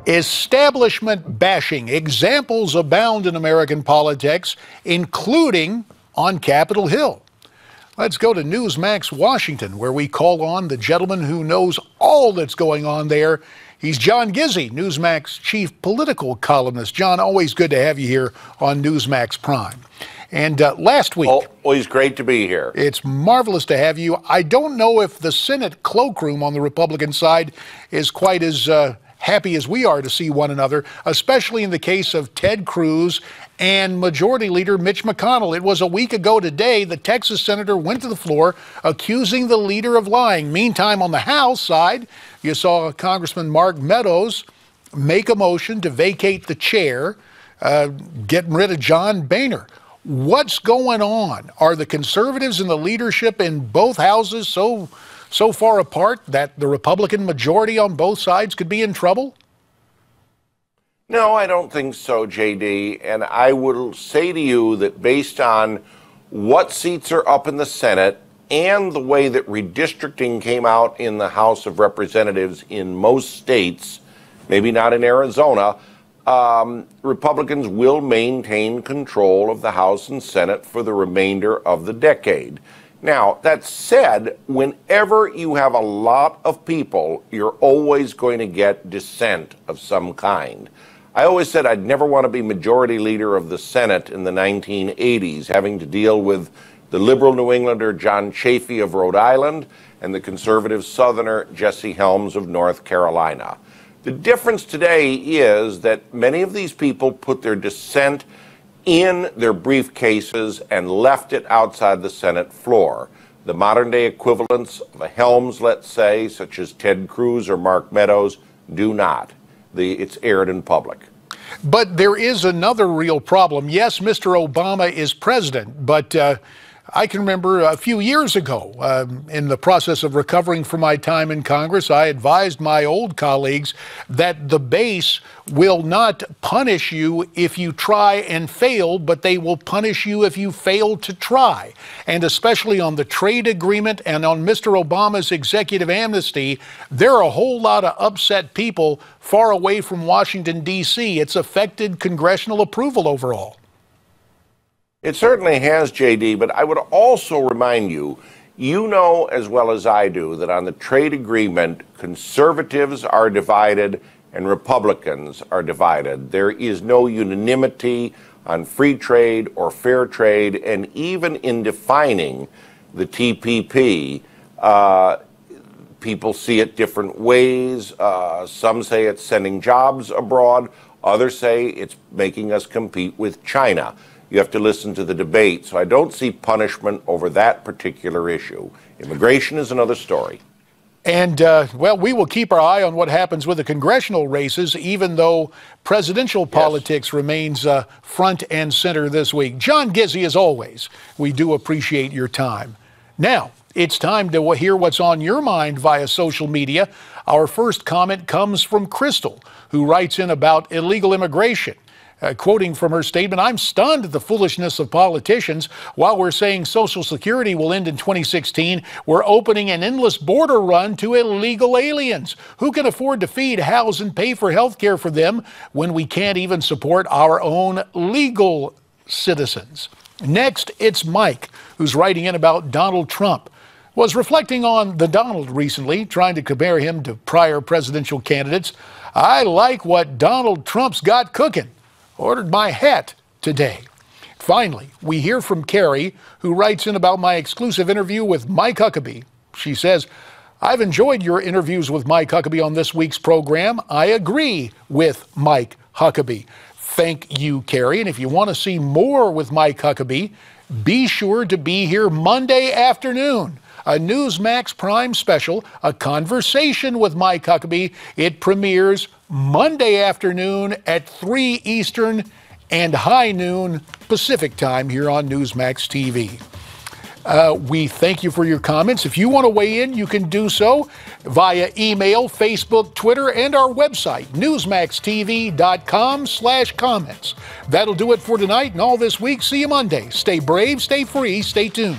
Establishment bashing. Examples abound in American politics, including on Capitol Hill. Let's go to Newsmax, Washington, where we call on the gentleman who knows all that's going on there. He's John Gizzi, Newsmax chief political columnist. John, always good to have you here on Newsmax Prime. And last week... Always great to be here. It's marvelous to have you. I don't know if the Senate cloakroom on the Republican side is quite as happy as we are to see one another, especially in the case of Ted Cruz and Majority Leader Mitch McConnell. It was a week ago today the Texas senator went to the floor accusing the leader of lying. Meantime, on the House side, you saw Congressman Mark Meadows make a motion to vacate the chair, getting rid of John Boehner. What's going on? Are the conservatives and the leadership in both houses so far apart that the Republican majority on both sides could be in trouble? No, I don't think so, JD. And I will say to you that based on what seats are up in the Senate and the way that redistricting came out in the House of Representatives in most states, maybe not in Arizona, Republicans will maintain control of the House and Senate for the remainder of the decade. Now, that said, whenever you have a lot of people, you're always going to get dissent of some kind. I always said I'd never want to be majority leader of the Senate in the 1980s, having to deal with the liberal New Englander John Chafee of Rhode Island and the conservative Southerner Jesse Helms of North Carolina. The difference today is that many of these people put their dissent in their briefcases and left it outside the Senate floor. The modern-day equivalents of a Helms, let's say, such as Ted Cruz or Mark Meadows, do not. It's aired in public. But there is another real problem. Yes, Mr. Obama is president, but I can remember a few years ago, in the process of recovering from my time in Congress, I advised my old colleagues that the base will not punish you if you try and fail, but they will punish you if you fail to try. And especially on the trade agreement and on Mr. Obama's executive amnesty, there are a whole lot of upset people far away from Washington, D.C. It's affected congressional approval overall. It certainly has, JD, but I would also remind you, you know as well as I do that on the trade agreement, conservatives are divided and Republicans are divided. There is no unanimity on free trade or fair trade, and even in defining the TPP, people see it different ways. Some say it's sending jobs abroad. Others say it's making us compete with China. You have to listen to the debate. So I don't see punishment over that particular issue. Immigration is another story. And, well, we will keep our eye on what happens with the congressional races, even though presidential politics remains front and center this week. John Gizzi, as always, we do appreciate your time. Now, it's time to hear what's on your mind via social media. Our first comment comes from Crystal, who writes in about illegal immigration. Quoting from her statement, "I'm stunned at the foolishness of politicians. While we're saying Social Security will end in 2016, we're opening an endless border run to illegal aliens. Who can afford to feed, house, and pay for health care for them when we can't even support our own legal citizens?" Next, it's Mike, who's writing in about Donald Trump. Was reflecting on the Donald recently, trying to compare him to prior presidential candidates. "I like what Donald Trump's got cooking. Ordered my hat today." Finally, we hear from Carrie, who writes in about my exclusive interview with Mike Huckabee. She says, "I've enjoyed your interviews with Mike Huckabee on this week's program. I agree with Mike Huckabee." Thank you, Carrie. And if you want to see more with Mike Huckabee, be sure to be here Monday afternoon. A Newsmax Prime special, a conversation with Mike Huckabee. It premieres Monday afternoon at 3 Eastern and high noon Pacific time here on Newsmax TV. We thank you for your comments. If you want to weigh in, you can do so via email, Facebook, Twitter, and our website, newsmaxtv.com/comments. That'll do it for tonight and all this week. See you Monday. Stay brave, stay free, stay tuned.